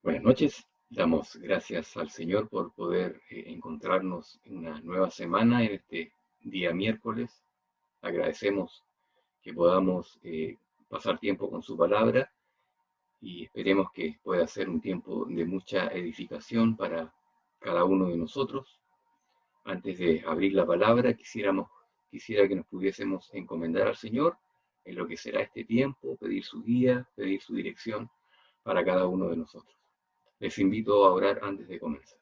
Buenas noches. Damos gracias al Señor por poder encontrarnos en una nueva semana en este día miércoles. Agradecemos que podamos pasar tiempo con su palabra y esperemos que pueda ser un tiempo de mucha edificación para cada uno de nosotros. Antes de abrir la palabra, quisiera que nos pudiésemos encomendar al Señor en lo que será este tiempo, pedir su guía, pedir su dirección para cada uno de nosotros. Les invito a orar antes de comenzar.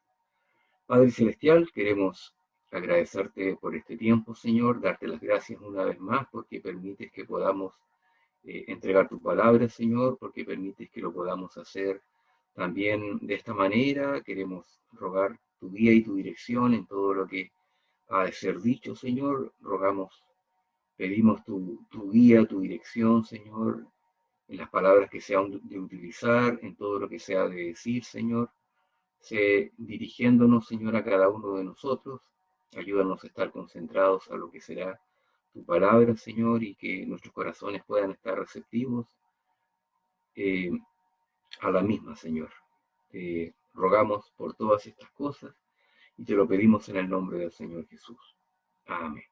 Padre Celestial, queremos agradecerte por este tiempo, Señor, darte las gracias una vez más porque permites que podamos entregar tu palabra, Señor, porque permites que lo podamos hacer también de esta manera. Queremos rogar tu guía y tu dirección en todo lo que ha de ser dicho, Señor. Pedimos tu guía, tu dirección, Señor, en las palabras que se han de utilizar, en todo lo que se ha de decir, Señor. Sé dirigiéndonos, Señor, a cada uno de nosotros. Ayúdanos a estar concentrados a lo que será tu palabra, Señor, y que nuestros corazones puedan estar receptivos eh, a la misma, Señor. Te rogamos por todas estas cosas y te lo pedimos en el nombre del Señor Jesús. Amén.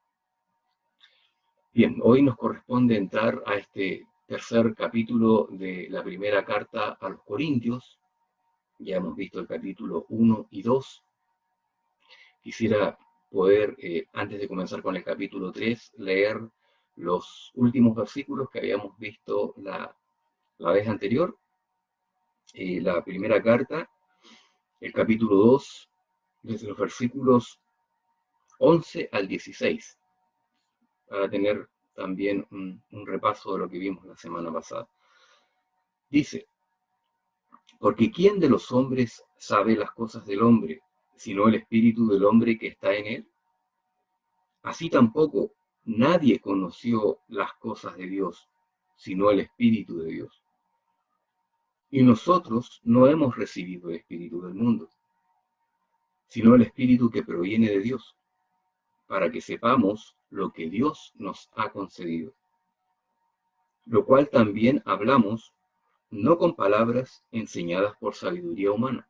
Bien, hoy nos corresponde entrar a este tercer capítulo de la primera carta a los Corintios. Ya hemos visto el capítulo 1 y 2. Quisiera poder, antes de comenzar con el capítulo 3, leer los últimos versículos que habíamos visto la vez anterior. La primera carta, el capítulo 2, desde los versículos 11 al 16, para tener también un repaso de lo que vimos la semana pasada. Dice, porque ¿quién de los hombres sabe las cosas del hombre, sino el espíritu del hombre que está en él? Así tampoco nadie conoció las cosas de Dios, sino el Espíritu de Dios. Y nosotros no hemos recibido el Espíritu del mundo, sino el Espíritu que proviene de Dios, para que sepamos lo que Dios nos ha concedido. Lo cual también hablamos, no con palabras enseñadas por sabiduría humana,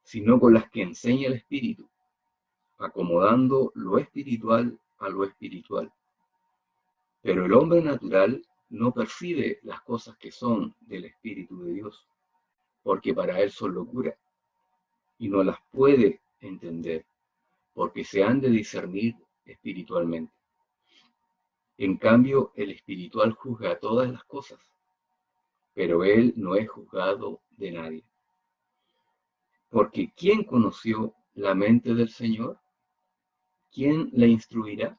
sino con las que enseña el Espíritu, acomodando lo espiritual a lo espiritual. Pero el hombre natural no percibe las cosas que son del Espíritu de Dios, porque para él son locura, y no las puede entender, porque se han de discernir espiritualmente. En cambio, el espiritual juzga todas las cosas, pero él no es juzgado de nadie. Porque ¿quién conoció la mente del Señor? ¿Quién le instruirá?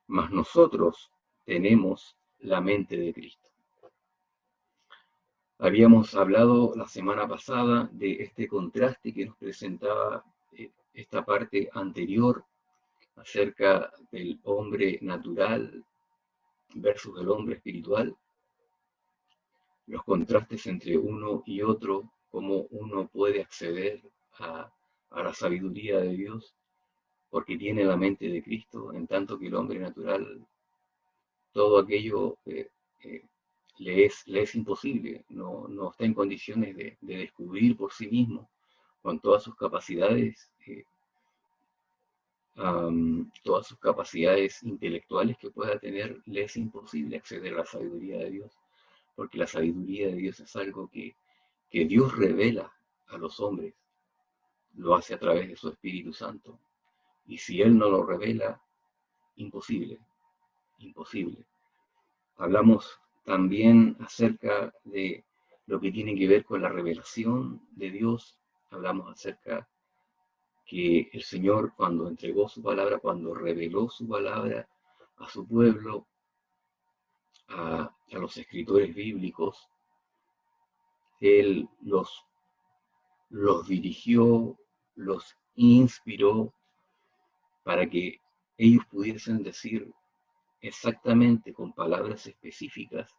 Mas nosotros tenemos la mente de Cristo. Habíamos hablado la semana pasada de este contraste que nos presentaba esta parte anterior acerca del hombre natural versus el hombre espiritual, los contrastes entre uno y otro, cómo uno puede acceder a la sabiduría de Dios porque tiene la mente de Cristo, en tanto que el hombre natural, todo aquello eh, le es imposible, no está en condiciones de descubrir por sí mismo con todas sus capacidades, todas sus capacidades intelectuales que pueda tener, le es imposible acceder a la sabiduría de Dios, porque la sabiduría de Dios es algo que Dios revela a los hombres, lo hace a través de su Espíritu Santo, y si Él no lo revela, imposible, imposible. Hablamos también acerca de lo que tiene que ver con la revelación de Dios. Hablamos acerca que el Señor cuando entregó su palabra, cuando reveló su palabra a su pueblo, a los escritores bíblicos, Él los dirigió, los inspiró para que ellos pudiesen decir exactamente con palabras específicas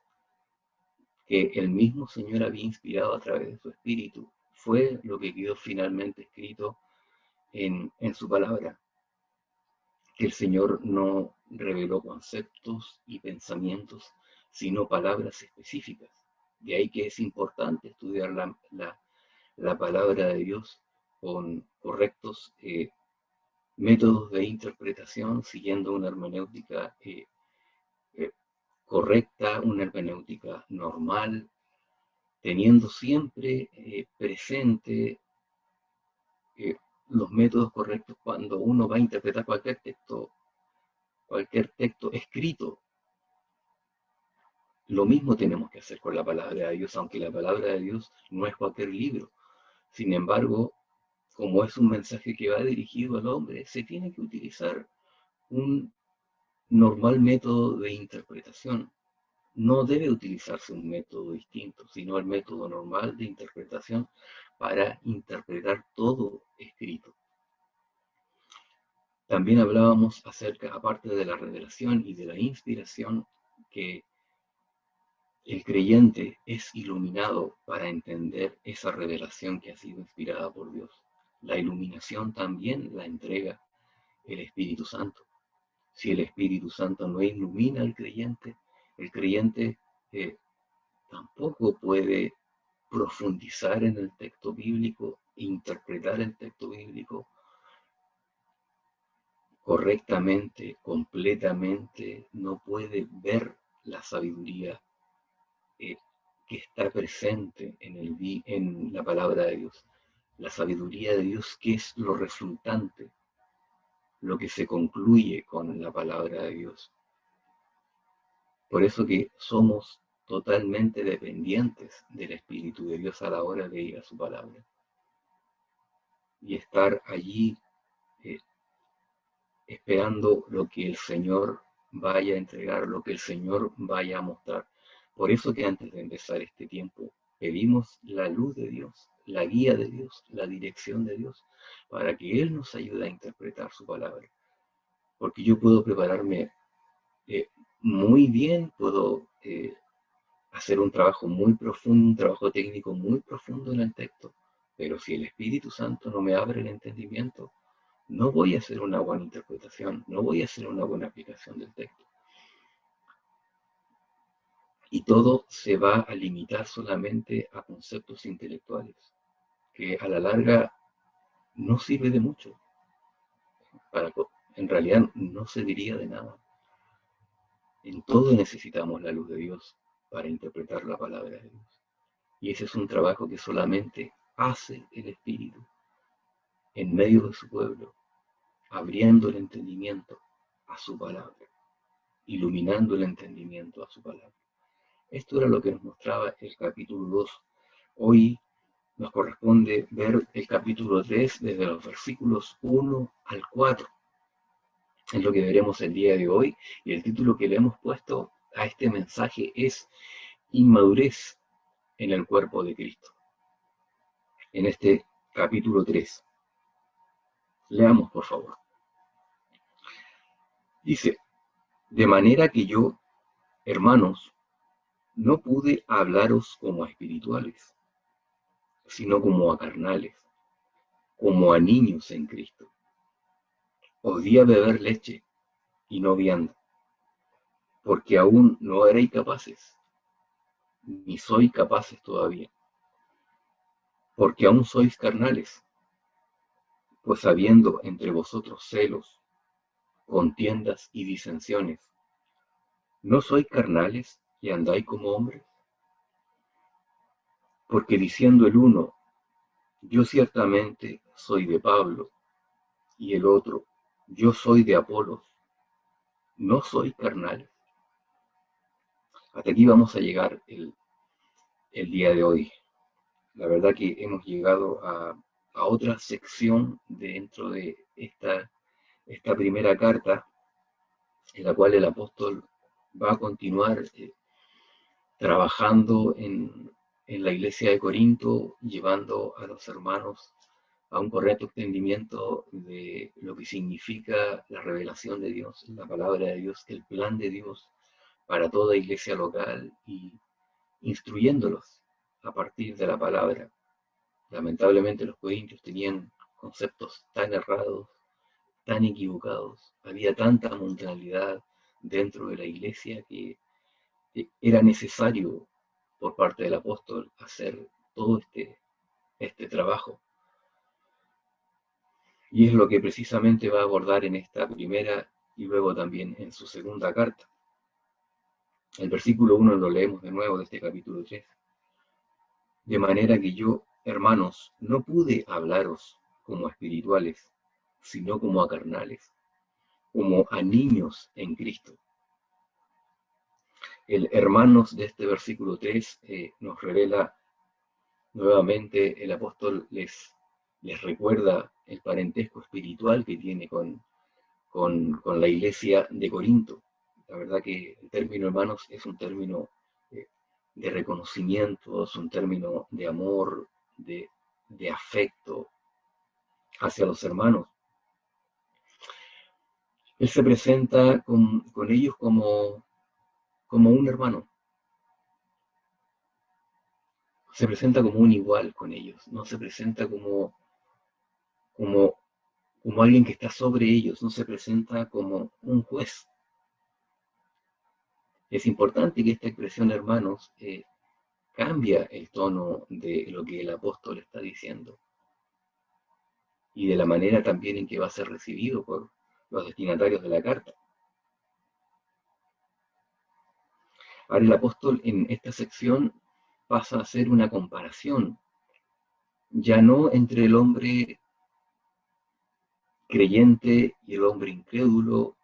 que el mismo Señor había inspirado a través de su Espíritu. Fue lo que quedó finalmente escrito en su palabra, que el Señor no reveló conceptos y pensamientos, sino palabras específicas. De ahí que es importante estudiar la palabra de Dios con correctos métodos de interpretación, siguiendo una hermenéutica eh, correcta, una hermenéutica normal, teniendo siempre presente los métodos correctos cuando uno va a interpretar cualquier texto escrito. Lo mismo tenemos que hacer con la palabra de Dios, aunque la palabra de Dios no es cualquier libro. Sin embargo, como es un mensaje que va dirigido al hombre, se tiene que utilizar un normal método de interpretación. No debe utilizarse un método distinto, sino el método normal de interpretación para interpretar todo escrito. También hablábamos acerca, aparte de la revelación y de la inspiración, que el creyente es iluminado para entender esa revelación que ha sido inspirada por Dios. La iluminación también la entrega el Espíritu Santo. Si el Espíritu Santo no ilumina al creyente, el creyente tampoco puede profundizar en el texto bíblico, interpretar el texto bíblico correctamente, completamente, no puede ver la sabiduría que está presente en la palabra de Dios. La sabiduría de Dios, que es lo resultante, lo que se concluye con la palabra de Dios. Por eso que somos totalmente dependientes del Espíritu de Dios a la hora de ir a su palabra. Y estar allí esperando lo que el Señor vaya a entregar, lo que el Señor vaya a mostrar. Por eso que antes de empezar este tiempo pedimos la luz de Dios, la guía de Dios, la dirección de Dios, para que Él nos ayude a interpretar su palabra. Porque yo puedo prepararme muy bien, puedo hacer un trabajo muy profundo, un trabajo técnico muy profundo en el texto, pero si el Espíritu Santo no me abre el entendimiento, no voy a hacer una buena interpretación, no voy a hacer una buena aplicación del texto. Y todo se va a limitar solamente a conceptos intelectuales, que a la larga no sirve de mucho. En realidad no serviría de nada. En todo necesitamos la luz de Dios para interpretar la palabra de Dios. Y ese es un trabajo que solamente hace el Espíritu en medio de su pueblo, abriendo el entendimiento a su palabra, iluminando el entendimiento a su palabra. Esto era lo que nos mostraba el capítulo 2. Hoy nos corresponde ver el capítulo 3 desde los versículos 1 al 4. Es lo que veremos el día de hoy, y el título que le hemos puesto a este mensaje es Inmadurez en el cuerpo de Cristo. En este capítulo 3. Leamos, por favor. Dice, de manera que yo, hermanos, no pude hablaros como a espirituales, sino como a carnales, como a niños en Cristo. Os di a beber leche y no vianda, porque aún no erais capaces, ni sois capaces todavía, porque aún sois carnales, pues habiendo entre vosotros celos, contiendas y disensiones, ¿no sois carnales y andáis como hombres? Porque diciendo el uno, yo ciertamente soy de Pablo, y el otro, yo soy de Apolos, ¿no soy carnales? Hasta aquí vamos a llegar el día de hoy. La verdad que hemos llegado a otra sección dentro de esta primera carta, en la cual el apóstol va a continuar trabajando en la iglesia de Corinto, llevando a los hermanos a un correcto entendimiento de lo que significa la revelación de Dios, la palabra de Dios, el plan de Dios para toda iglesia local y instruyéndolos a partir de la palabra. Lamentablemente los corintios tenían conceptos tan errados, tan equivocados, había tanta mundanalidad dentro de la iglesia que era necesario por parte del apóstol hacer todo este trabajo. Y es lo que precisamente va a abordar en esta primera y luego también en su segunda carta. El versículo 1 lo leemos de nuevo de este capítulo 3. De manera que yo, hermanos, no pude hablaros como a espirituales, sino como a carnales, como a niños en Cristo. El hermanos de este versículo 3 nos revela nuevamente, el apóstol les recuerda el parentesco espiritual que tiene con la iglesia de Corinto. La verdad que el término hermanos es un término de reconocimiento, es un término de amor, de afecto hacia los hermanos. Él se presenta con ellos como un hermano, se presenta como un igual con ellos, no se presenta como, como alguien que está sobre ellos, no se presenta como un juez. Es importante que esta expresión, hermanos, cambia el tono de lo que el apóstol está diciendo y de la manera también en que va a ser recibido por los destinatarios de la carta. Ahora el apóstol en esta sección pasa a hacer una comparación, ya no entre el hombre creyente y el hombre incrédulo,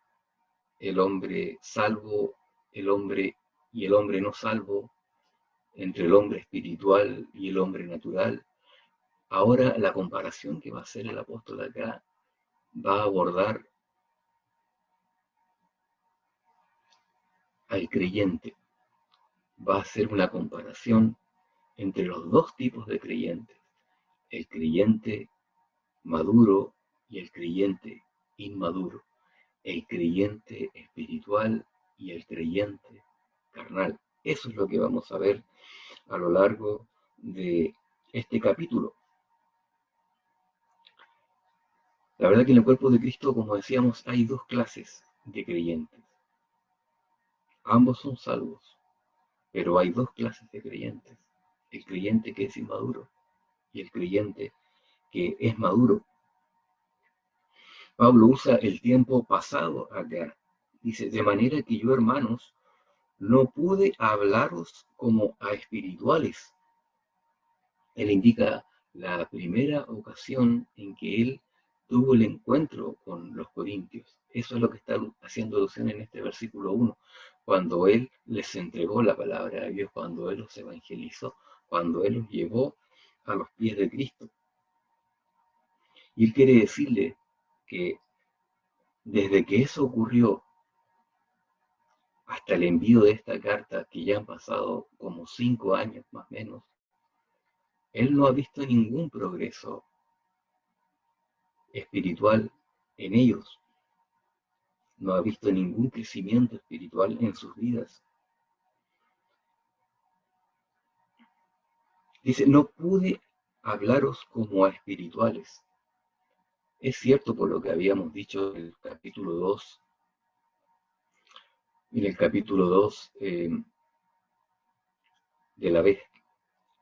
el hombre salvo, el hombre y el hombre no salvo, entre el hombre espiritual y el hombre natural. Ahora la comparación que va a hacer el apóstol acá va a abordar al creyente, va a hacer una comparación entre los dos tipos de creyentes, el creyente maduro y el creyente inmaduro, el creyente espiritual y el creyente carnal. Eso es lo que vamos a ver a lo largo de este capítulo. La verdad que en el cuerpo de Cristo, como decíamos, hay dos clases de creyentes. Ambos son salvos, pero hay dos clases de creyentes. El creyente que es inmaduro y el creyente que es maduro. Pablo usa el tiempo pasado acá. Dice, de manera que yo, hermanos, no pude hablaros como a espirituales. Él indica la primera ocasión en que él tuvo el encuentro con los corintios. Eso es lo que está haciendo alusión en este versículo 1, cuando él les entregó la palabra de Dios, cuando él los evangelizó, cuando él los llevó a los pies de Cristo. Y él quiere decirle que desde que eso ocurrió hasta el envío de esta carta, que ya han pasado como 5 años más o menos, él no ha visto ningún progreso espiritual en ellos, no ha visto ningún crecimiento espiritual en sus vidas. Dice, no pude hablaros como a espirituales. Es cierto por lo que habíamos dicho en el capítulo 2, de la vez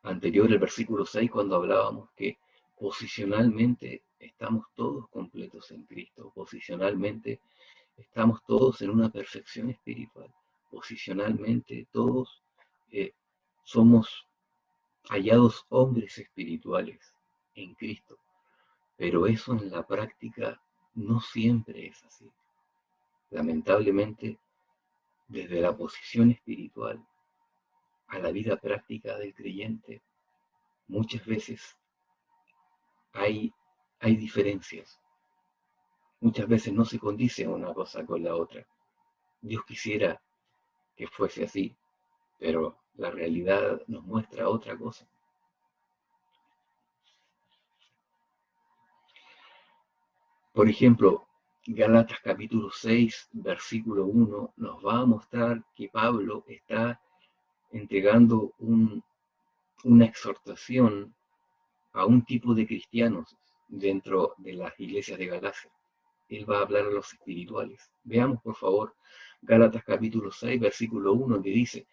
anterior, el versículo 6, cuando hablábamos que posicionalmente estamos todos completos en Cristo, posicionalmente estamos todos en una perfección espiritual, posicionalmente todos somos hallados hombres espirituales en Cristo, pero eso en la práctica no siempre es así. Lamentablemente, desde la posición espiritual a la vida práctica del creyente, muchas veces hay diferencias. Muchas veces no se condice una cosa con la otra. Dios quisiera que fuese así, pero la realidad nos muestra otra cosa. Por ejemplo, Gálatas capítulo 6, versículo 1, nos va a mostrar que Pablo está entregando una exhortación a un tipo de cristianos dentro de las iglesias de Galacia. Él va a hablar a los espirituales. Veamos, por favor, Gálatas capítulo 6, versículo 1, que dice,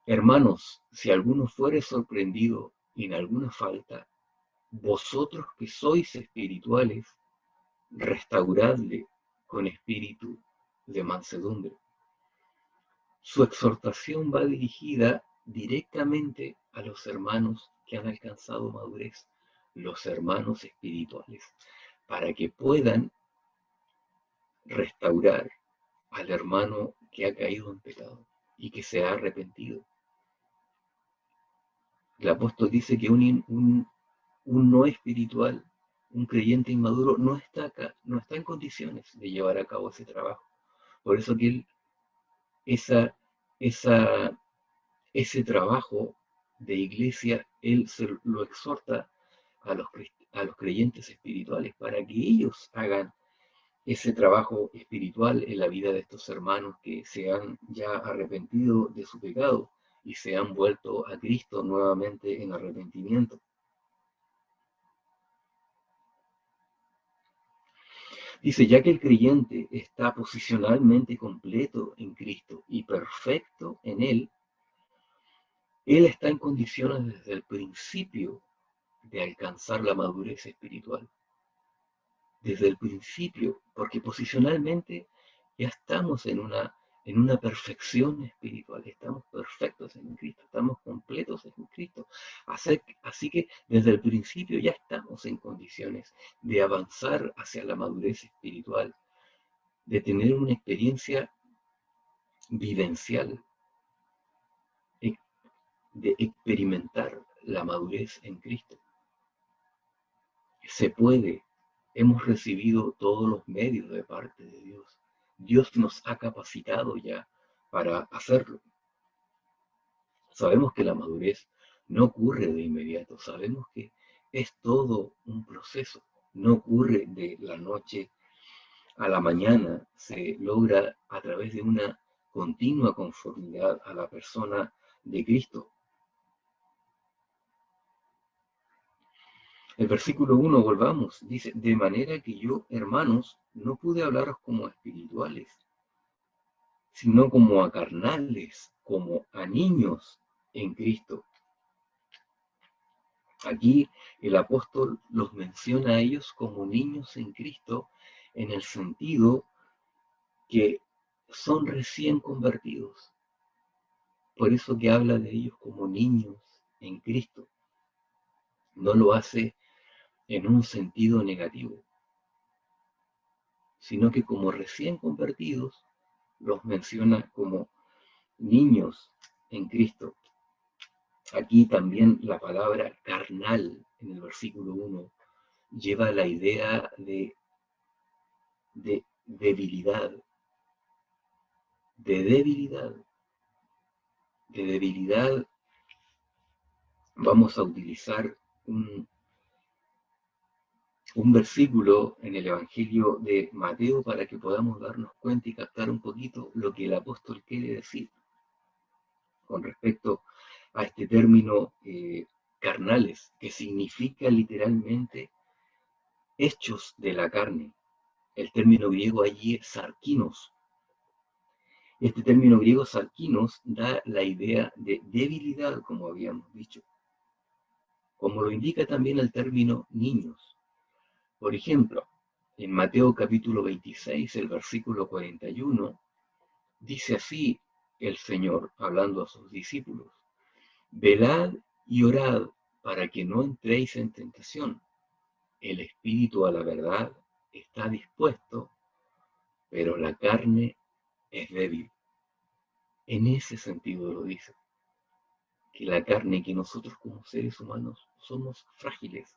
Hermanos, si alguno fuere sorprendido en alguna falta, vosotros que sois espirituales, restauradle con espíritu de mansedumbre. Su exhortación va dirigida directamente a los hermanos que han alcanzado madurez, los hermanos espirituales, para que puedan restaurar al hermano que ha caído en pecado y que se ha arrepentido. El apóstol dice que un no espiritual, un creyente inmaduro, no está acá, no está en condiciones de llevar a cabo ese trabajo. Por eso que él, esa, esa, ese trabajo de iglesia, él se lo exhorta a los creyentes espirituales para que ellos hagan ese trabajo espiritual en la vida de estos hermanos que se han ya arrepentido de su pecado y se han vuelto a Cristo nuevamente en arrepentimiento. Dice, ya que el creyente está posicionalmente completo en Cristo y perfecto en él está en condiciones desde el principio de alcanzar la madurez espiritual. Desde el principio, porque posicionalmente ya estamos en una perfección espiritual, estamos perfectos en Cristo, estamos completos en Cristo. Así que desde el principio ya estamos en condiciones de avanzar hacia la madurez espiritual, de tener una experiencia vivencial, de experimentar la madurez en Cristo. Se puede. Hemos recibido todos los medios de parte de Dios. Dios nos ha capacitado ya para hacerlo. Sabemos que la madurez no ocurre de inmediato. Sabemos que es todo un proceso. No ocurre de la noche a la mañana. Se logra a través de una continua conformidad a la persona de Cristo. El versículo 1, volvamos, dice, de manera que yo, hermanos, no pude hablaros como a espirituales, sino como a carnales, como a niños en Cristo. Aquí el apóstol los menciona a ellos como niños en Cristo en el sentido que son recién convertidos. Por eso que habla de ellos como niños en Cristo. No lo hace en un sentido negativo, sino que como recién convertidos los menciona como niños en Cristo. Aquí también la palabra carnal en el versículo 1 lleva la idea de debilidad, de debilidad, de debilidad. Vamos a utilizar un versículo en el Evangelio de Mateo para que podamos darnos cuenta y captar un poquito lo que el apóstol quiere decir con respecto a este término carnales, que significa literalmente hechos de la carne. El término griego allí es sarkinos. Este término griego sarkinos da la idea de debilidad, como habíamos dicho, como lo indica también el término niños. Por ejemplo, en Mateo capítulo 26, el versículo 41, dice así el Señor, hablando a sus discípulos: velad y orad para que no entréis en tentación. El espíritu a la verdad está dispuesto, pero la carne es débil. En ese sentido lo dice, que la carne, que nosotros como seres humanos somos frágiles,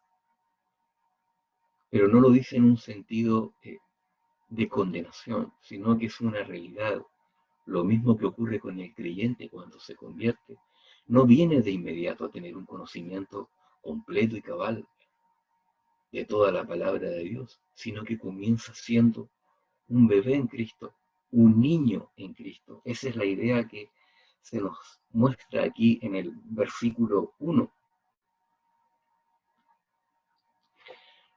pero no lo dice en un sentido de condenación, sino que es una realidad. Lo mismo que ocurre con el creyente cuando se convierte. No viene de inmediato a tener un conocimiento completo y cabal de toda la palabra de Dios, sino que comienza siendo un bebé en Cristo, un niño en Cristo. Esa es la idea que se nos muestra aquí en el versículo 1.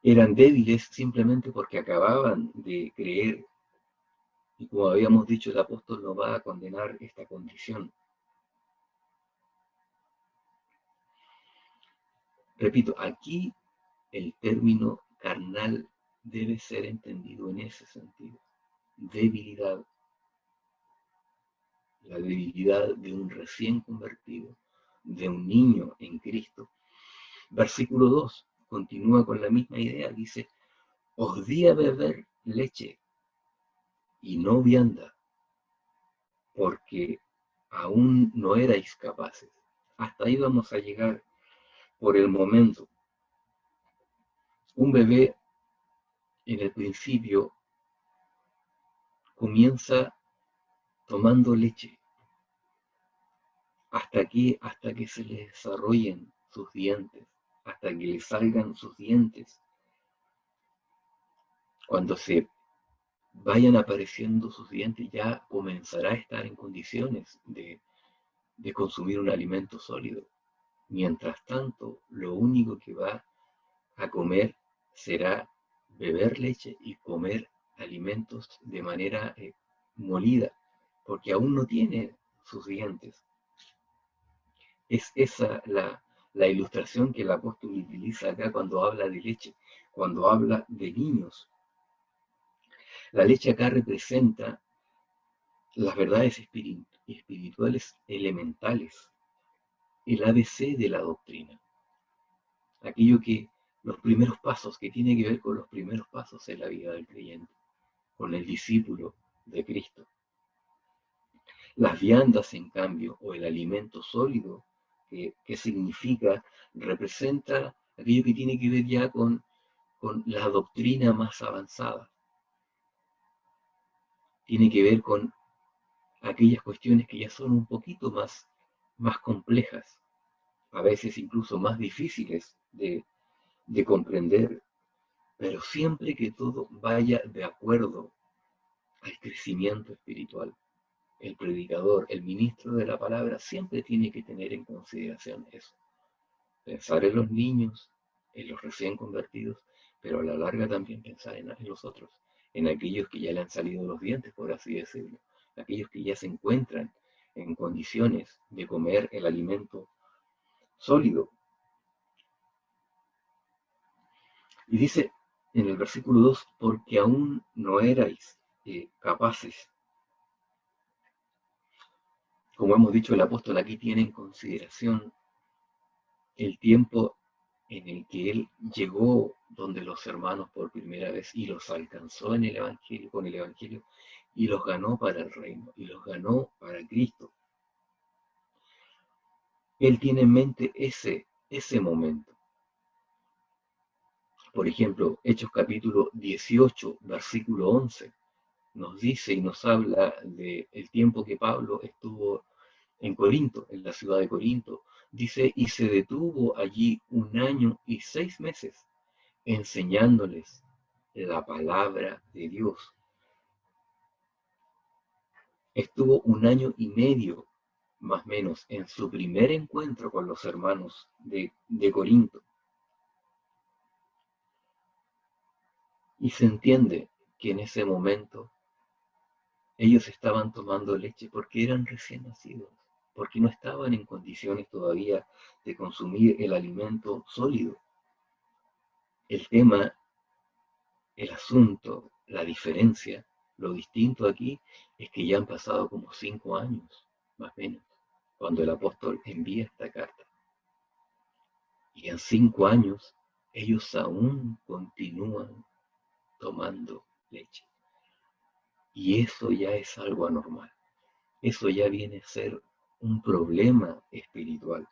Eran débiles simplemente porque acababan de creer, y como habíamos dicho, el apóstol no va a condenar esta condición. Repito, aquí el término carnal debe ser entendido en ese sentido. Debilidad, la debilidad de un recién convertido, de un niño en Cristo. Versículo 2 continúa con la misma idea, dice, os di a beber leche y no vianda, porque aún no erais capaces. Hasta ahí vamos a llegar por el momento. Un bebé en el principio comienza tomando leche hasta que se le desarrollen sus dientes, hasta que le salgan sus dientes. Cuando se vayan apareciendo sus dientes ya comenzará a estar en condiciones de consumir un alimento sólido. Mientras tanto, lo único que va a comer será beber leche y comer alimentos de manera molida, porque aún no tiene sus dientes. Es esa la ilustración que el apóstol utiliza acá cuando habla de leche, cuando habla de niños. La leche acá representa las verdades espirituales elementales, el ABC de la doctrina, aquello que los primeros pasos, que tiene que ver con los primeros pasos en la vida del creyente, con el discípulo de Cristo. Las viandas, en cambio, o el alimento sólido, que significa, representa aquello que tiene que ver ya con la doctrina más avanzada. Tiene que ver con aquellas cuestiones que ya son un poquito más complejas, a veces incluso más difíciles de comprender, pero siempre que todo vaya de acuerdo al crecimiento espiritual. El predicador, el ministro de la palabra, siempre tiene que tener en consideración eso. Pensar en los niños, en los recién convertidos, pero a la larga también pensar en los otros, en aquellos que ya le han salido los dientes, por así decirlo, aquellos que ya se encuentran en condiciones de comer el alimento sólido. Y dice en el versículo 2, porque aún no erais capaces. Como hemos dicho, el apóstol aquí tiene en consideración el tiempo en el que él llegó donde los hermanos por primera vez y los alcanzó en el Evangelio, con el Evangelio, y los ganó para el reino, y los ganó para Cristo. Él tiene en mente ese momento. Por ejemplo, Hechos capítulo 18, versículo 11, nos dice y nos habla del tiempo que Pablo estuvo en Corinto, en la ciudad de Corinto. Dice, y se detuvo allí 1 año y 6 meses, enseñándoles la palabra de Dios. Estuvo 1 año y medio, más o menos, en su primer encuentro con los hermanos de Corinto. Y se entiende que en ese momento ellos estaban tomando leche porque eran recién nacidos, porque no estaban en condiciones todavía de consumir el alimento sólido. El tema, el asunto, la diferencia, lo distinto aquí es que ya han pasado como 5 años, más o menos, cuando el apóstol envía esta carta. Y en 5 años ellos aún continúan tomando leche. Y eso ya es algo anormal. Eso ya viene a ser un problema espiritual,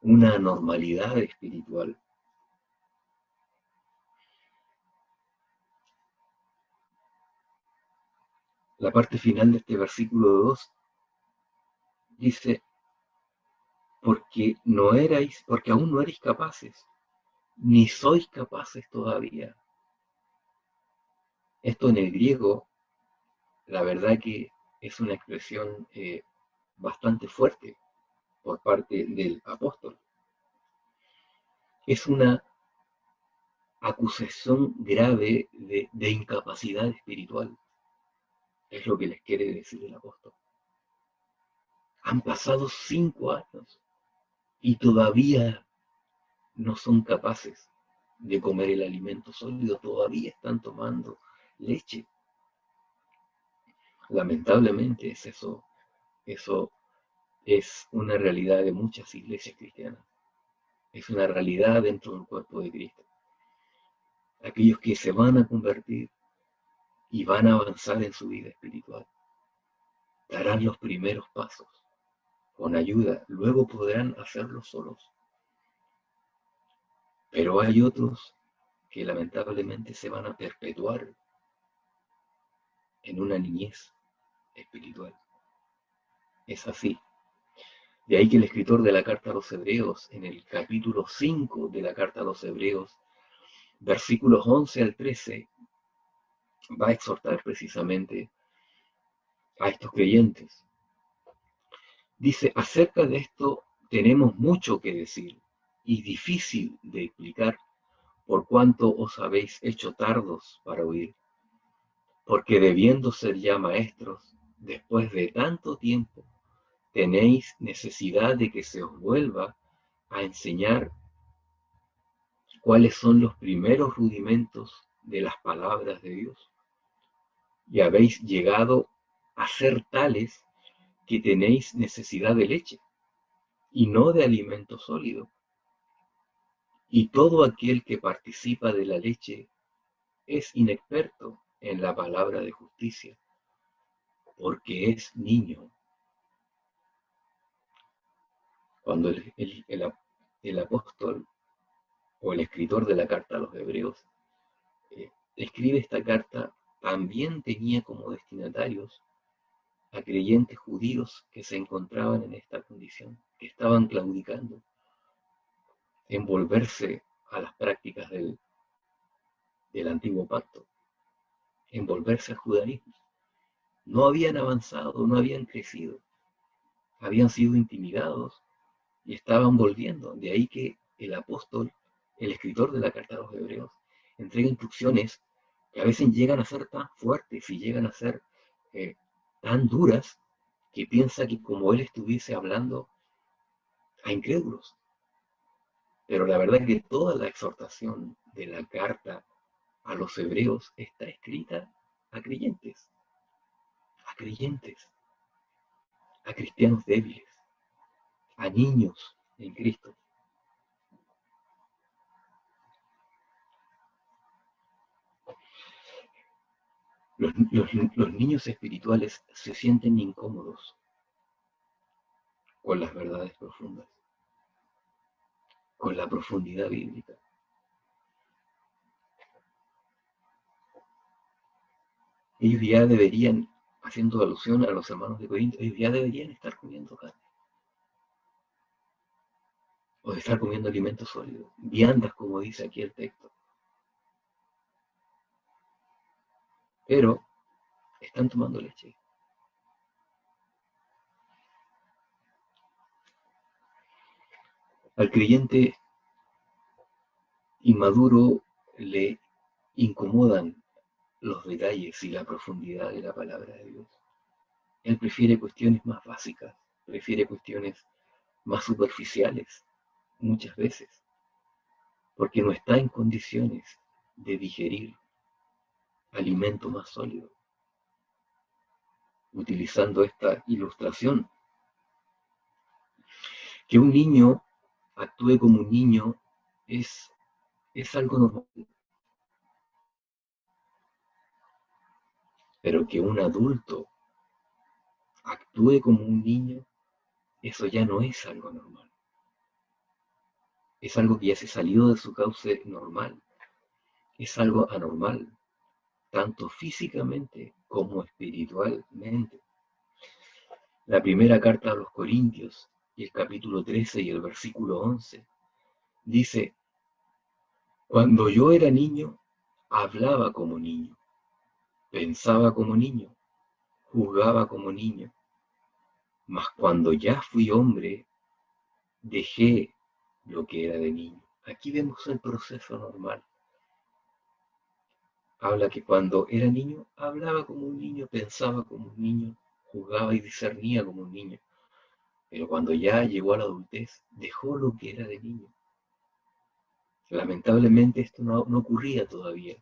una anormalidad espiritual. La parte final de este versículo 2 dice, porque aún no erais capaces, ni sois capaces todavía. Esto en el griego, la verdad que es una expresión bastante fuerte por parte del apóstol. Es una acusación grave de incapacidad espiritual. Es lo que les quiere decir el apóstol. Han pasado 5 años y todavía no son capaces de comer el alimento sólido, todavía están tomando leche. Lamentablemente es eso. Eso es una realidad de muchas iglesias cristianas. Es una realidad dentro del cuerpo de Cristo. Aquellos que se van a convertir y van a avanzar en su vida espiritual, darán los primeros pasos con ayuda, luego podrán hacerlo solos. Pero hay otros que lamentablemente se van a perpetuar en una niñez espiritual. Es así. De ahí que el escritor de la carta a los Hebreos, en el capítulo 5 de la carta a los Hebreos, versículos 11 al 13, va a exhortar precisamente a estos creyentes. Dice, acerca de esto tenemos mucho que decir y difícil de explicar, por cuanto os habéis hecho tardos para oír, porque debiendo ser ya maestros, después de tanto tiempo, tenéis necesidad de que se os vuelva a enseñar cuáles son los primeros rudimentos de las palabras de Dios. Y habéis llegado a ser tales que tenéis necesidad de leche y no de alimento sólido. Y todo aquel que participa de la leche es inexperto en la palabra de justicia, porque es niño. Cuando el apóstol o el escritor de la carta a los Hebreos escribe esta carta, también tenía como destinatarios a creyentes judíos que se encontraban en esta condición, que estaban claudicando en volverse a las prácticas del antiguo pacto, en volverse al judaísmo. No habían avanzado, no habían crecido, habían sido intimidados y estaban volviendo. De ahí que el apóstol, el escritor de la carta a los Hebreos, entrega instrucciones que a veces llegan a ser tan fuertes y llegan a ser tan duras que piensa que como él estuviese hablando a incrédulos. Pero la verdad es que toda la exhortación de la carta a los hebreos está escrita a creyentes, a creyentes, a cristianos débiles, a niños en Cristo. Los niños espirituales se sienten incómodos con las verdades profundas, con la profundidad bíblica. Ellos ya deberían, haciendo alusión a los hermanos de Corinto, ellos ya deberían estar comiendo carne. O de estar comiendo alimentos sólidos, viandas como dice aquí el texto. Pero están tomando leche. Al creyente inmaduro le incomodan los detalles y la profundidad de la palabra de Dios. Él prefiere cuestiones más básicas, prefiere cuestiones más superficiales, muchas veces, porque no está en condiciones de digerir alimento más sólido. Utilizando esta ilustración, que un niño actúe como un niño es algo normal, pero que un adulto actúe como un niño, eso ya no es algo normal. Es algo que ya se salió de su cauce normal. Es algo anormal, tanto físicamente como espiritualmente. La primera carta a los Corintios, y el capítulo 13 y el versículo 11, dice, cuando yo era niño, hablaba como niño, pensaba como niño, jugaba como niño, mas cuando ya fui hombre, dejé lo que era de niño. Aquí vemos el proceso normal. Habla que cuando era niño, hablaba como un niño, pensaba como un niño, jugaba y discernía como un niño. Pero cuando ya llegó a la adultez, dejó lo que era de niño. Lamentablemente esto no ocurría todavía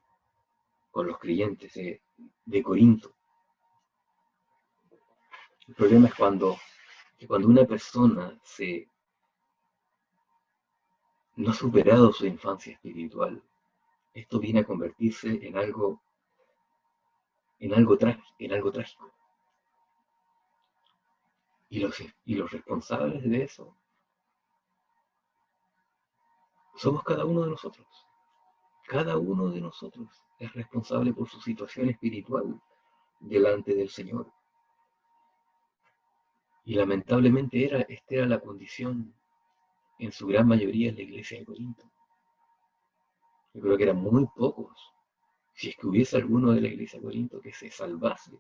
con los creyentes de Corinto. El problema es cuando una persona no ha superado su infancia espiritual, esto viene a convertirse en algo trágico. Y los responsables de eso somos cada uno de nosotros. Cada uno de nosotros es responsable por su situación espiritual delante del Señor. Y lamentablemente esta era la condición en su gran mayoría en la iglesia de Corinto. Yo creo que eran muy pocos, si es que hubiese alguno de la iglesia de Corinto que se salvase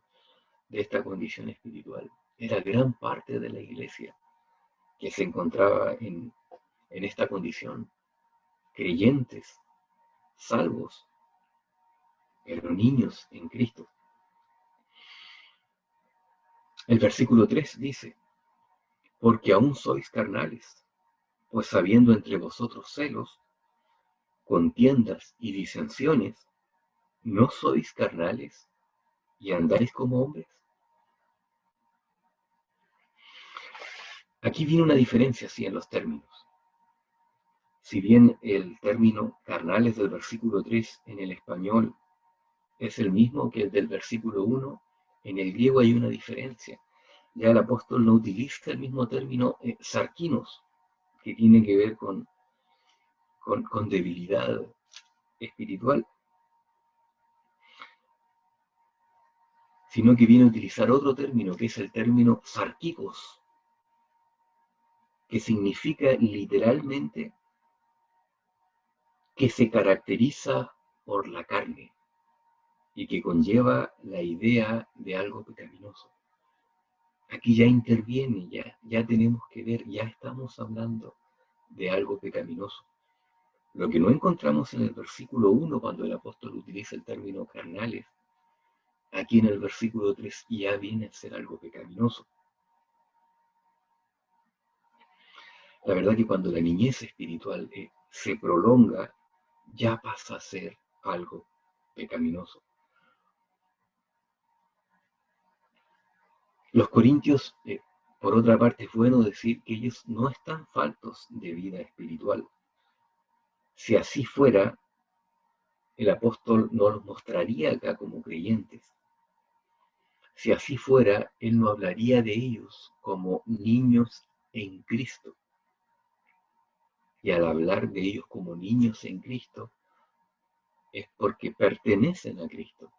de esta condición espiritual. Era gran parte de la iglesia que se encontraba en esta condición, creyentes, salvos, pero niños en Cristo. El versículo 3 dice, porque aún sois carnales, pues habiendo entre vosotros celos, contiendas y disensiones, ¿no sois carnales y andáis como hombres? Aquí viene una diferencia, sí, en los términos. Si bien el término carnales del versículo 3 en el español es el mismo que el del versículo 1, en el griego hay una diferencia. Ya el apóstol no utiliza el mismo término sarquinos, que tiene que ver con debilidad espiritual, sino que viene a utilizar otro término, que es el término sarquicos, que significa literalmente que se caracteriza por la carne y que conlleva la idea de algo pecaminoso. Aquí ya interviene, ya tenemos que ver, ya estamos hablando de algo pecaminoso. Lo que no encontramos en el versículo 1 cuando el apóstol utiliza el término carnales, aquí en el versículo 3 ya viene a ser algo pecaminoso. La verdad que cuando la niñez espiritual se prolonga, ya pasa a ser algo pecaminoso. Los corintios, por otra parte, es bueno decir que ellos no están faltos de vida espiritual. Si así fuera, el apóstol no los mostraría acá como creyentes. Si así fuera, él no hablaría de ellos como niños en Cristo. Y al hablar de ellos como niños en Cristo, es porque pertenecen a Cristo.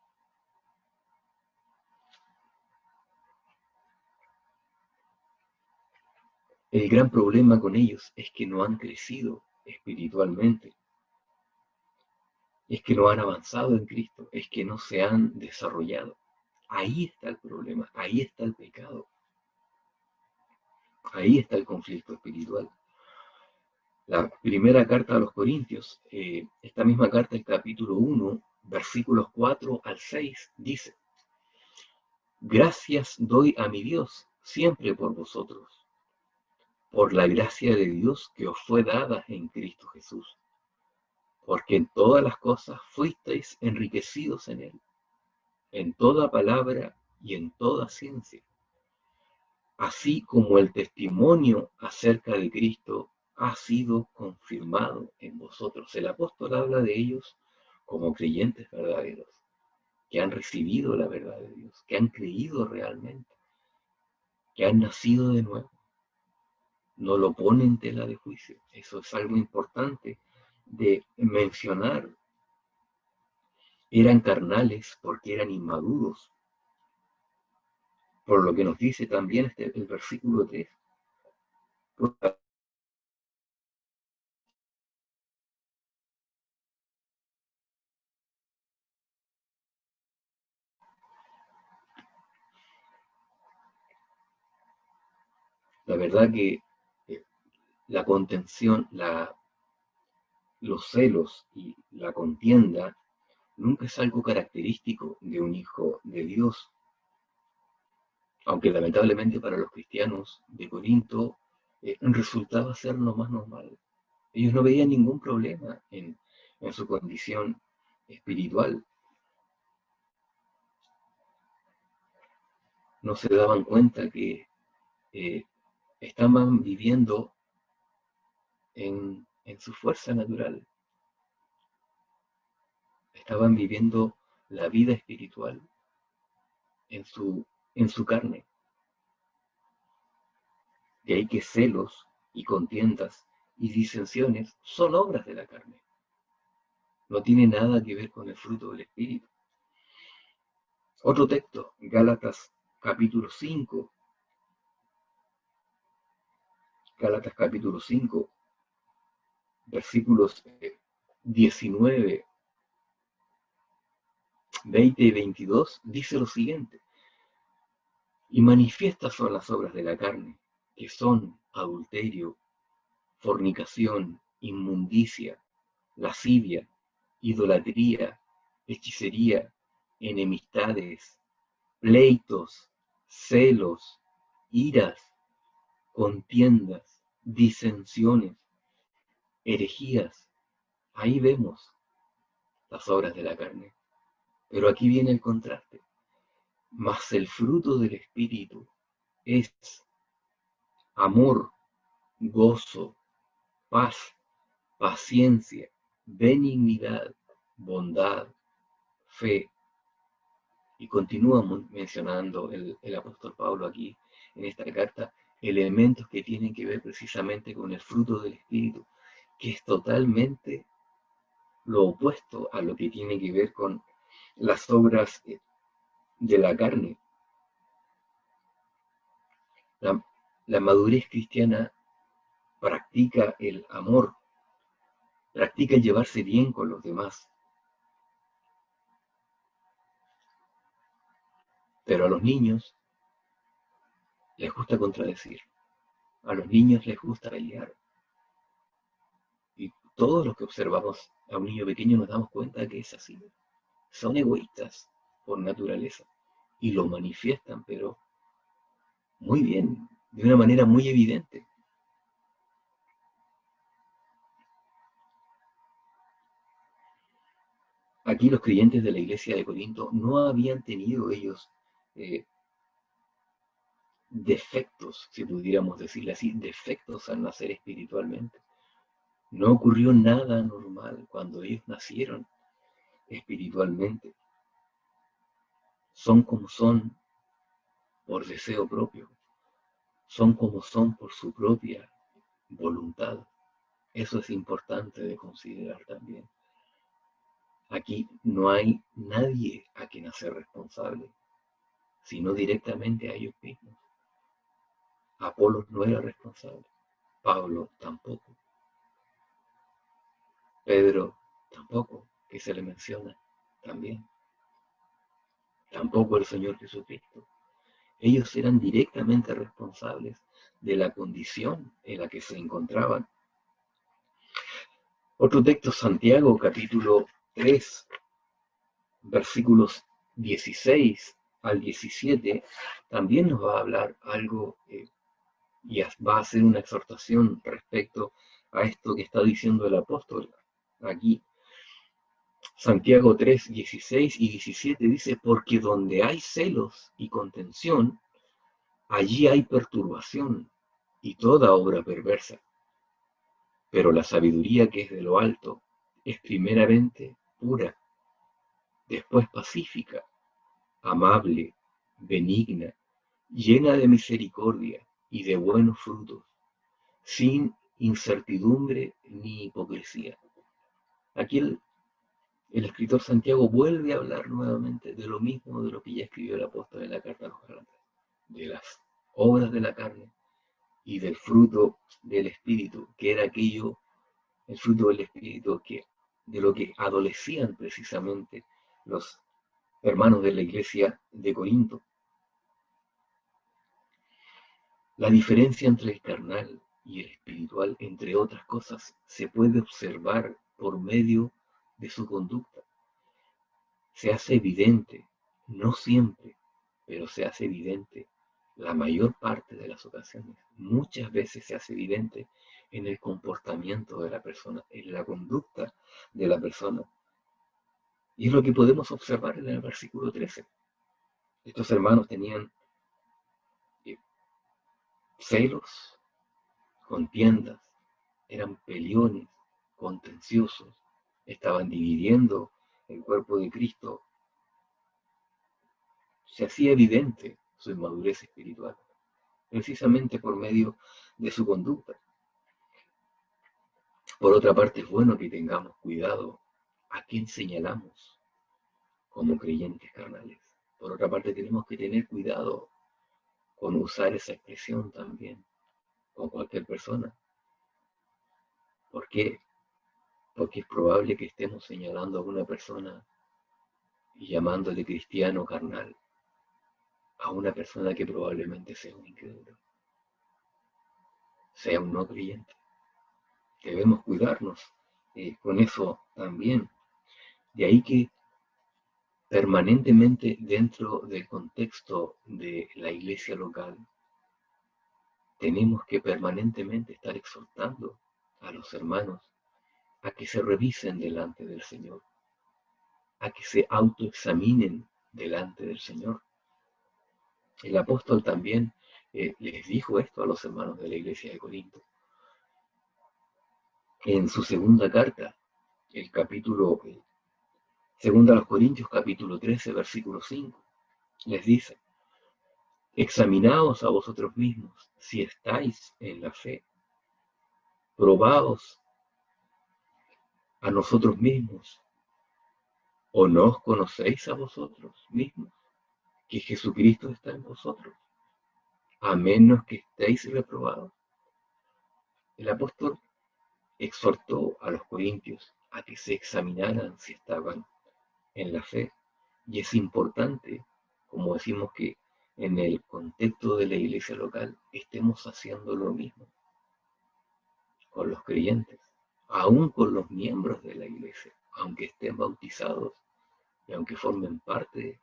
El gran problema con ellos es que no han crecido espiritualmente, es que no han avanzado en Cristo, es que no se han desarrollado. Ahí está el problema, ahí está el pecado, ahí está el conflicto espiritual. La primera carta a los Corintios, esta misma carta, el capítulo 1, versículos 4 al 6, dice, gracias doy a mi Dios siempre por vosotros, por la gracia de Dios que os fue dada en Cristo Jesús, porque en todas las cosas fuisteis enriquecidos en él, en toda palabra y en toda ciencia, así como el testimonio acerca de Cristo ha sido confirmado en vosotros. El apóstol habla de ellos como creyentes verdaderos, que han recibido la verdad de Dios, que han creído realmente, que han nacido de nuevo. No lo pone en tela de juicio. Eso es algo importante de mencionar. Eran carnales porque eran inmaduros, por lo que nos dice también el versículo 3. La verdad que la contención, los celos y la contienda nunca es algo característico de un hijo de Dios, aunque lamentablemente para los cristianos de Corinto resultaba ser lo más normal. Ellos no veían ningún problema en su condición espiritual. No se daban cuenta que eh, estaban viviendo en su fuerza natural, estaban viviendo la vida espiritual en su carne. De ahí que celos y contiendas y disensiones son obras de la carne. No tiene nada que ver con el fruto del Espíritu. Otro texto, Gálatas capítulo 5, Gálatas capítulo 5, versículos 19, 20 y 22, dice lo siguiente: y manifiestas son las obras de la carne, que son adulterio, fornicación, inmundicia, lascivia, idolatría, hechicería, enemistades, pleitos, celos, iras, contiendas, disensiones, herejías. Ahí vemos las obras de la carne. Pero aquí viene el contraste. Mas el fruto del Espíritu es amor, gozo, paz, paciencia, benignidad, bondad, fe. Y continúa mencionando el apóstol Pablo aquí en esta carta elementos que tienen que ver precisamente con el fruto del Espíritu, que es totalmente lo opuesto a lo que tiene que ver con las obras de la carne. La, la madurez cristiana practica el amor, practica el llevarse bien con los demás. Pero a los niños les gusta contradecir, a los niños les gusta pelear. Y todos los que observamos a un niño pequeño nos damos cuenta que es así. Son egoístas por naturaleza y lo manifiestan, pero muy bien, de una manera muy evidente. Aquí los creyentes de la iglesia de Corinto no habían tenido ellos eh, defectos, si pudiéramos decirle así, defectos al nacer espiritualmente. No ocurrió nada anormal cuando ellos nacieron espiritualmente. Son como son por deseo propio, son como son por su propia voluntad. Eso es importante de considerar también. Aquí no hay nadie a quien hacer responsable, sino directamente a ellos mismos. Apolos no era responsable, Pablo tampoco, Pedro tampoco, que se le menciona también, tampoco el Señor Jesucristo. Ellos eran directamente responsables de la condición en la que se encontraban. Otro texto, Santiago capítulo 3, versículos 16 al 17, también nos va a hablar algo y va a hacer una exhortación respecto a esto que está diciendo el apóstol aquí. Santiago 3, 16 y 17 dice: porque donde hay celos y contención, allí hay perturbación y toda obra perversa. Pero la sabiduría que es de lo alto es primeramente pura, después pacífica, amable, benigna, llena de misericordia y de buenos frutos, sin incertidumbre ni hipocresía. Aquí el escritor Santiago vuelve a hablar nuevamente de lo mismo de lo que ya escribió el apóstol en la carta a los Gálatas, de las obras de la carne y del fruto del Espíritu, que era aquello, el fruto del Espíritu de lo que adolecían precisamente los hermanos de la iglesia de Corinto. La diferencia entre el carnal y el espiritual, entre otras cosas, se puede observar por medio de su conducta. Se hace evidente, no siempre, pero se hace evidente la mayor parte de las ocasiones. Muchas veces se hace evidente en el comportamiento de la persona, en la conducta de la persona. Y es lo que podemos observar en el versículo 13. Estos hermanos tenían celos, contiendas, eran peleones, contenciosos, estaban dividiendo el cuerpo de Cristo. Se hacía evidente su inmadurez espiritual, precisamente por medio de su conducta. Por otra parte, es bueno que tengamos cuidado a quién señalamos como creyentes carnales. Por otra parte, tenemos que tener cuidado con usar esa expresión también con cualquier persona. ¿Por qué? Porque es probable que estemos señalando a una persona y llamándole cristiano carnal a una persona que probablemente sea un incrédulo, sea un no creyente. Debemos cuidarnos con eso también. De ahí que permanentemente dentro del contexto de la iglesia local, tenemos que permanentemente estar exhortando a los hermanos a que se revisen delante del Señor, a que se autoexaminen delante del Señor. El apóstol también les dijo esto a los hermanos de la iglesia de Corinto. En su segunda carta, el capítulo, segunda a los Corintios, capítulo 13, versículo 5, les dice: examinaos a vosotros mismos si estáis en la fe, probaos a nosotros mismos, o no os conocéis a vosotros mismos, que Jesucristo está en vosotros, a menos que estéis reprobados. El apóstol exhortó a los corintios a que se examinaran si estaban en la fe. Y es importante, como decimos, que en el contexto de la iglesia local estemos haciendo lo mismo con los creyentes, aún con los miembros de la iglesia, aunque estén bautizados y aunque formen parte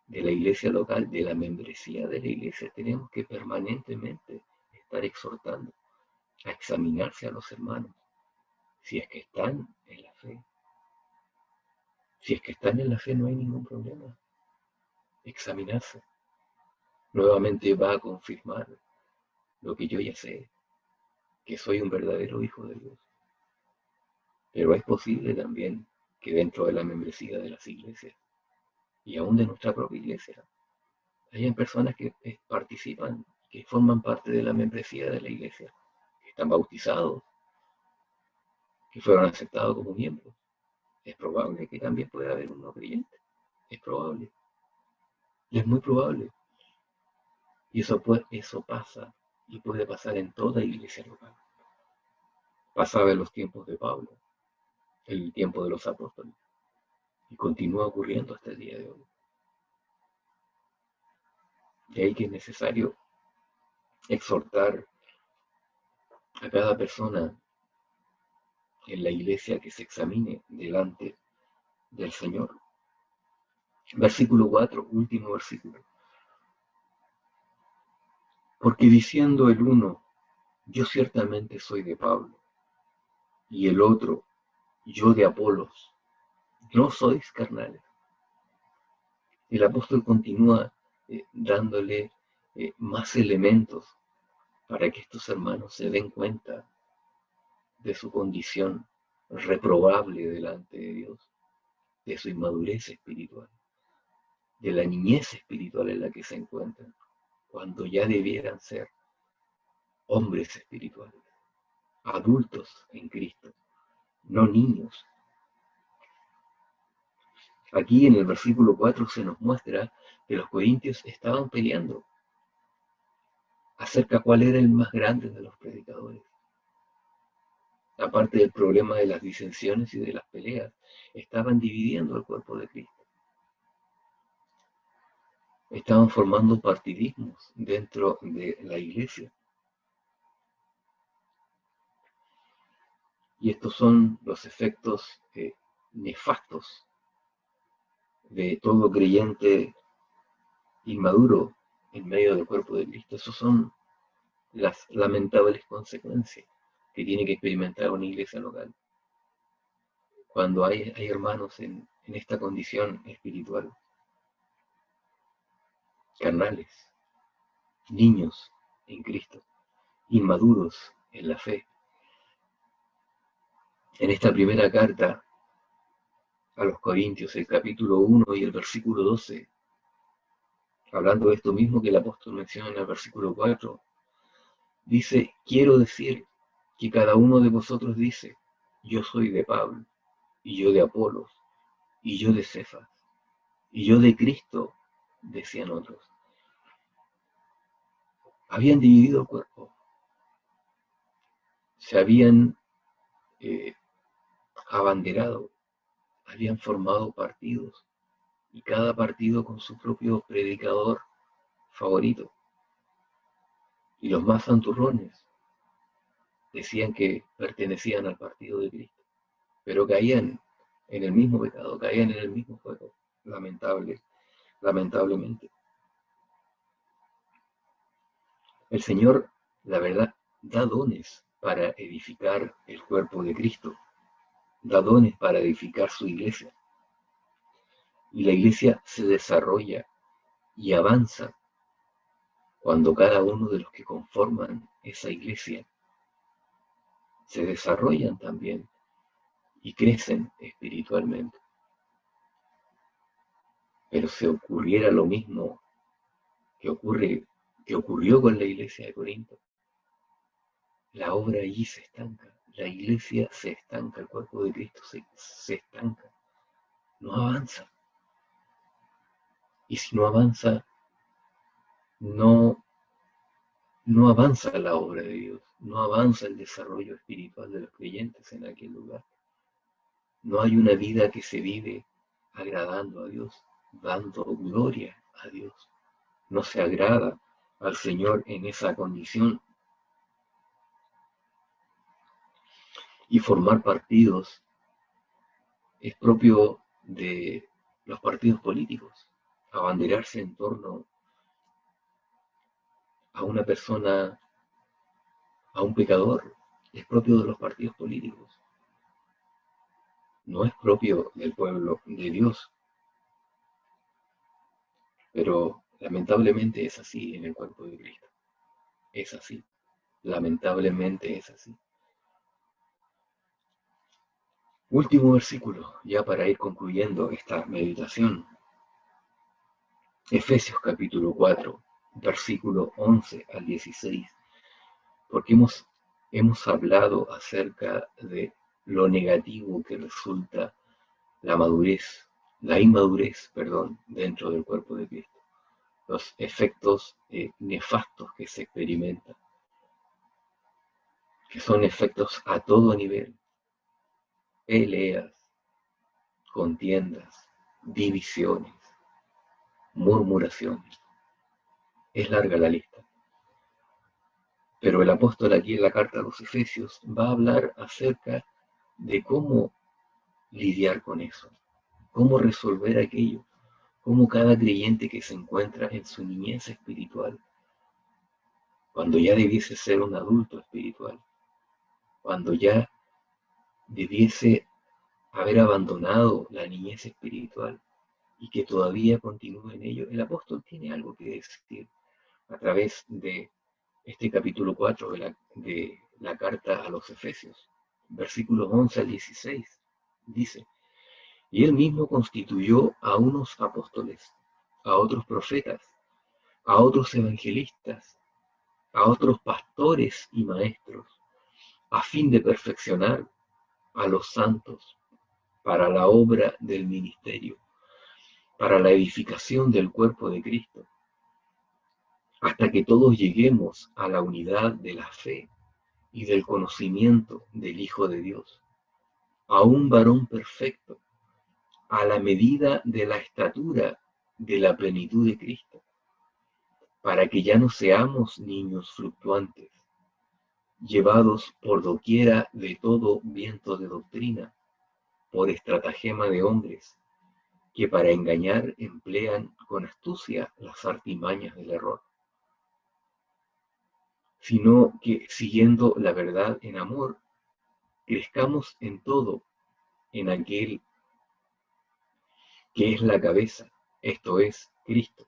de la iglesia local, de la membresía de la iglesia, tenemos que permanentemente estar exhortando a examinarse a los hermanos, si es que están en la fe. Si es que están en la fe, no hay ningún problema. Examinarse nuevamente va a confirmar lo que yo ya sé, que soy un verdadero hijo de Dios. Pero es posible también que dentro de la membresía de las iglesias, y aún de nuestra propia iglesia, hayan personas que participan, que forman parte de la membresía de la iglesia, que están bautizados, que fueron aceptados como miembros. Es probable que también pueda haber un no creyente. Es probable. Y es muy probable. Y eso pasa y puede pasar en toda iglesia local. Pasaba en los tiempos de Pablo, el tiempo de los apóstoles, y continúa ocurriendo hasta el día de hoy. De ahí que es necesario exhortar a cada persona en la iglesia que se examine delante del Señor. Versículo 4, último versículo. Porque diciendo el uno, yo ciertamente soy de Pablo, y el otro, yo de Apolos, ¿no sois carnales? El apóstol continúa dándole más elementos para que estos hermanos se den cuenta de su condición reprobable delante de Dios, de su inmadurez espiritual, de la niñez espiritual en la que se encuentran, cuando ya debieran ser hombres espirituales, adultos en Cristo, no niños. Aquí en el versículo 4 se nos muestra que los corintios estaban peleando acerca de cuál era el más grande de los predicadores. Aparte del problema de las disensiones y de las peleas, estaban dividiendo el cuerpo de Cristo. Estaban formando partidismos dentro de la iglesia. Y estos son los efectos nefastos de todo creyente inmaduro en medio del cuerpo de Cristo. Esas son las lamentables consecuencias. que tiene que experimentar una iglesia local. Cuando hay hermanos en esta condición espiritual, carnales, niños en Cristo, inmaduros en la fe. En esta primera carta a los Corintios, el capítulo 1 y el versículo 12, hablando de esto mismo que el apóstol menciona en el versículo 4, dice: quiero decir que cada uno de vosotros dice: yo soy de Pablo, y yo de Apolos, y yo de Cefas, y yo de Cristo, decían otros. Habían dividido el cuerpo, se habían abanderado, habían formado partidos, y cada partido con su propio predicador favorito. Y los más santurrones decían que pertenecían al partido de Cristo, pero caían en el mismo pecado, caían en el mismo juego, lamentablemente. El Señor, la verdad, da dones para edificar el cuerpo de Cristo, da dones para edificar su iglesia. Y la iglesia se desarrolla y avanza cuando cada uno de los que conforman esa iglesia se desarrollan también y crecen espiritualmente. Pero si ocurriera lo mismo que ocurrió con la iglesia de Corinto, la obra allí se estanca, la iglesia se estanca, el cuerpo de Cristo se estanca, no avanza. Y si no avanza, no avanza la obra de Dios, no avanza el desarrollo espiritual de los creyentes en aquel lugar. No hay una vida que se vive agradando a Dios, dando gloria a Dios. No se agrada al Señor en esa condición. Y formar partidos es propio de los partidos políticos. Abanderarse en torno a una persona, a un pecador, es propio de los partidos políticos. No es propio del pueblo de Dios. Pero lamentablemente es así en el cuerpo de Cristo. Es así. Lamentablemente es así. Último versículo, ya para ir concluyendo esta meditación. Efesios capítulo 4, versículo 11 al 16. Porque hemos hablado acerca de lo negativo que resulta la inmadurez, dentro del cuerpo de Cristo. Los efectos nefastos que se experimentan, que son efectos a todo nivel: peleas, contiendas, divisiones, murmuraciones. Es larga la lista. Pero el apóstol aquí en la carta a los Efesios va a hablar acerca de cómo lidiar con eso, cómo resolver aquello, cómo cada creyente que se encuentra en su niñez espiritual, cuando ya debiese ser un adulto espiritual, cuando ya debiese haber abandonado la niñez espiritual y que todavía continúe en ello, el apóstol tiene algo que decir a través de este capítulo 4 de la carta a los Efesios, versículos 11 al 16, dice: y él mismo constituyó a unos apóstoles, a otros profetas, a otros evangelistas, a otros pastores y maestros, a fin de perfeccionar a los santos para la obra del ministerio, para la edificación del cuerpo de Cristo, hasta que todos lleguemos a la unidad de la fe y del conocimiento del Hijo de Dios, a un varón perfecto, a la medida de la estatura de la plenitud de Cristo, para que ya no seamos niños fluctuantes, llevados por doquiera de todo viento de doctrina, por estratagema de hombres, que para engañar emplean con astucia las artimañas del error, sino que siguiendo la verdad en amor, crezcamos en todo en aquel que es la cabeza, esto es, Cristo,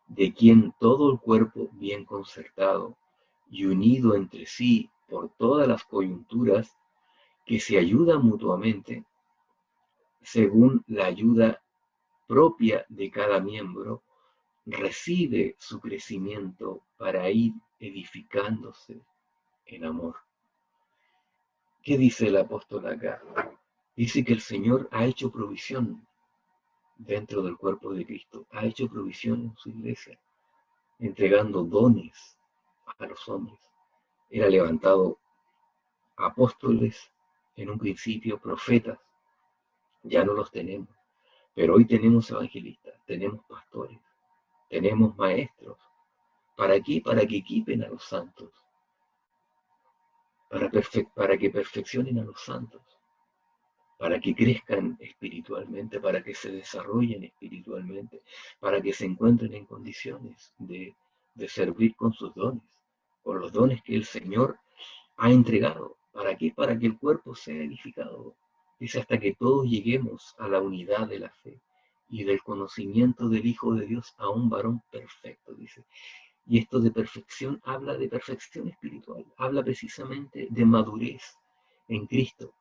de quien todo el cuerpo bien concertado y unido entre sí por todas las coyunturas, que se ayuda mutuamente, según la ayuda propia de cada miembro, recibe su crecimiento para ir edificándose en amor. ¿Qué dice el apóstol acá? Dice que el Señor ha hecho provisión dentro del cuerpo de Cristo, ha hecho provisión en su iglesia, entregando dones a los hombres. Él ha levantado apóstoles, en un principio profetas, ya no los tenemos, pero hoy tenemos evangelistas, tenemos pastores, tenemos maestros. ¿Para qué? Para que equipen a los santos, para que perfeccionen a los santos, para que crezcan espiritualmente, para que se desarrollen espiritualmente, para que se encuentren en condiciones de servir con sus dones, con los dones que el Señor ha entregado. ¿Para qué? Para que el cuerpo sea edificado. Dice, hasta que todos lleguemos a la unidad de la fe y del conocimiento del Hijo de Dios, a un varón perfecto, dice. Y esto de perfección habla de perfección espiritual, habla precisamente de madurez en Cristo.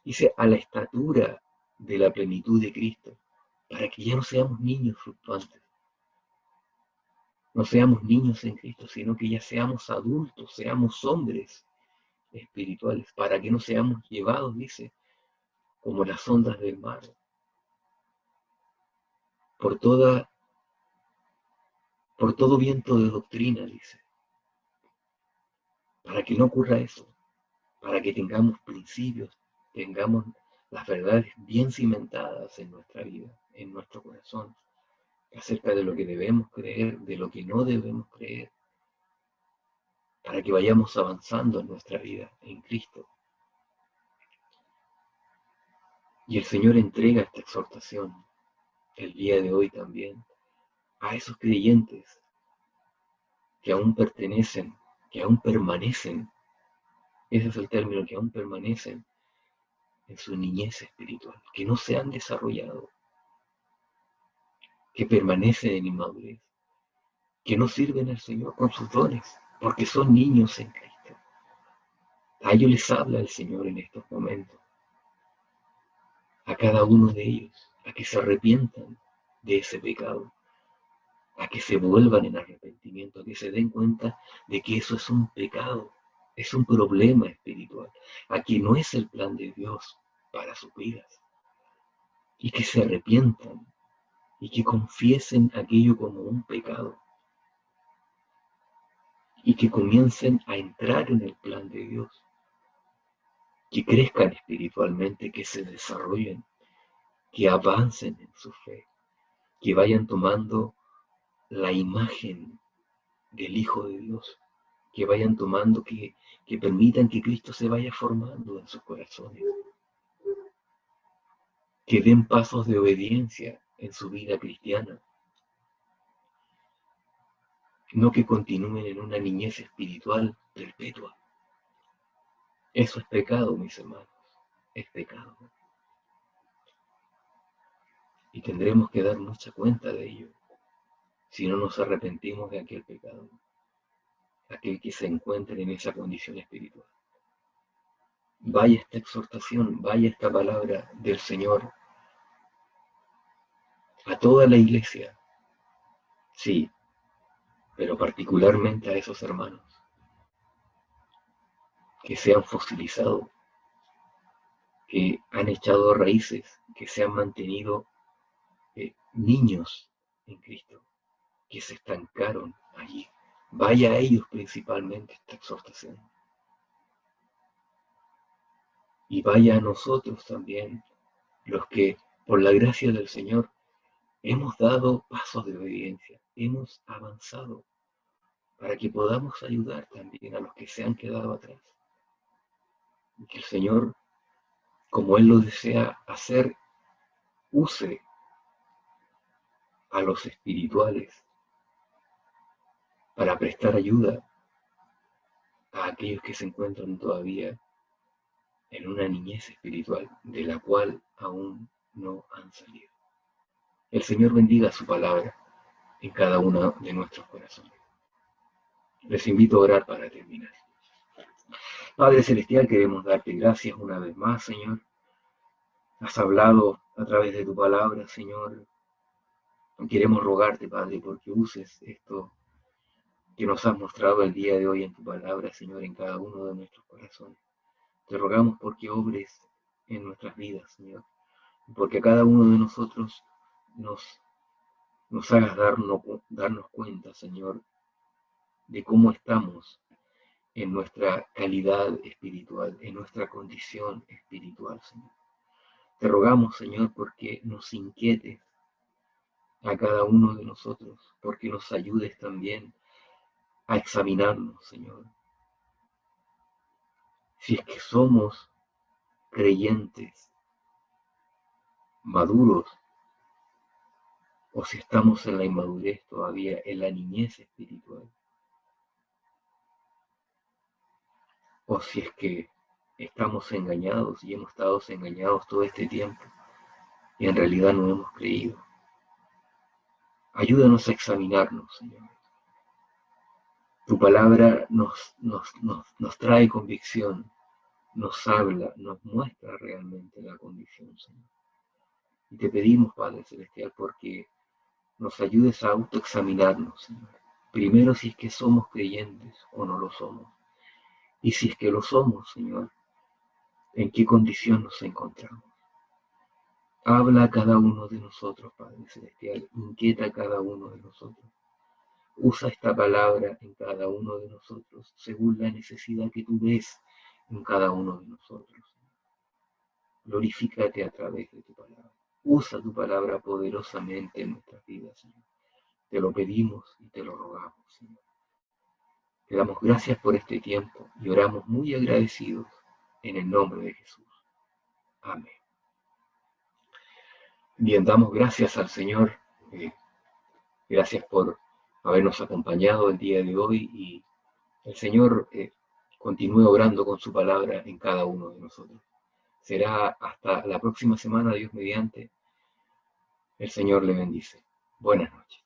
Dice, a la estatura de la plenitud de Cristo, para que ya no seamos niños fluctuantes, no seamos niños en Cristo, sino que ya seamos adultos, seamos hombres espirituales, para que no seamos llevados, dice, como las ondas del mar, por toda, por todo viento de doctrina, dice, para que no ocurra eso, para que tengamos principios, tengamos las verdades bien cimentadas en nuestra vida, en nuestro corazón, acerca de lo que debemos creer, de lo que no debemos creer, para que vayamos avanzando en nuestra vida en Cristo. Y el Señor entrega esta exhortación el día de hoy también a esos creyentes que aún pertenecen, que aún permanecen, ese es el término, que aún permanecen en su niñez espiritual, que no se han desarrollado, que permanecen en inmadurez, que no sirven al Señor con sus dones, porque son niños en Cristo. A ellos les habla el Señor en estos momentos, a cada uno de ellos, a que se arrepientan de ese pecado, a que se vuelvan en arrepentimiento, a que se den cuenta de que eso es un pecado, es un problema espiritual, a que no es el plan de Dios para sus vidas, y que se arrepientan y que confiesen aquello como un pecado, y que comiencen a entrar en el plan de Dios, que crezcan espiritualmente, que se desarrollen, que avancen en su fe, que vayan tomando la imagen del Hijo de Dios, que vayan tomando, que permitan que Cristo se vaya formando en sus corazones, que den pasos de obediencia en su vida cristiana, no que continúen en una niñez espiritual perpetua. Eso es pecado, mis hermanos, es pecado. Y tendremos que dar mucha cuenta de ello, si no nos arrepentimos de aquel pecado, aquel que se encuentre en esa condición espiritual. Vaya esta exhortación, vaya esta palabra del Señor a toda la iglesia, sí, pero particularmente a esos hermanos que se han fosilizado, que han echado raíces, que se han mantenido niños en Cristo, que se estancaron allí. Vaya a ellos principalmente esta exhortación. Y vaya a nosotros también, los que por la gracia del Señor hemos dado pasos de obediencia, hemos avanzado, para que podamos ayudar también a los que se han quedado atrás. Y que el Señor, como Él lo desea hacer, use a los espirituales para prestar ayuda a aquellos que se encuentran todavía en una niñez espiritual de la cual aún no han salido. El Señor bendiga su palabra en cada uno de nuestros corazones. Les invito a orar para terminar. Padre Celestial, queremos darte gracias una vez más, Señor. Has hablado a través de tu palabra, Señor. Queremos rogarte, Padre, porque uses esto que nos has mostrado el día de hoy en tu palabra, Señor, en cada uno de nuestros corazones. Te rogamos porque obres en nuestras vidas, Señor, porque a cada uno de nosotros nos hagas darnos cuenta, Señor, de cómo estamos en nuestra calidad espiritual, en nuestra condición espiritual, Señor. Te rogamos, Señor, porque nos inquietes a cada uno de nosotros, porque nos ayudes también a examinarnos, Señor. Si es que somos creyentes, maduros, o si estamos en la inmadurez todavía, en la niñez espiritual, o si es que estamos engañados y hemos estado engañados todo este tiempo y en realidad no hemos creído. Ayúdanos a examinarnos, Señor. Tu palabra nos trae convicción, nos habla, nos muestra realmente la condición, Señor. Y te pedimos, Padre Celestial, porque nos ayudes a autoexaminarnos, Señor. Primero, si es que somos creyentes o no lo somos. Y si es que lo somos, Señor, ¿en qué condición nos encontramos? Habla a cada uno de nosotros, Padre Celestial. Inquieta a cada uno de nosotros. Usa esta palabra en cada uno de nosotros, según la necesidad que tú ves en cada uno de nosotros. Glorifícate a través de tu palabra. Usa tu palabra poderosamente en nuestras vidas, Señor. Te lo pedimos y te lo rogamos, Señor. Te damos gracias por este tiempo y oramos muy agradecidos en el nombre de Jesús. Amén. Bien, damos gracias al Señor. Gracias por habernos acompañado el día de hoy y el Señor continúe obrando con su palabra en cada uno de nosotros. Será hasta la próxima semana, Dios mediante. El Señor le bendice. Buenas noches.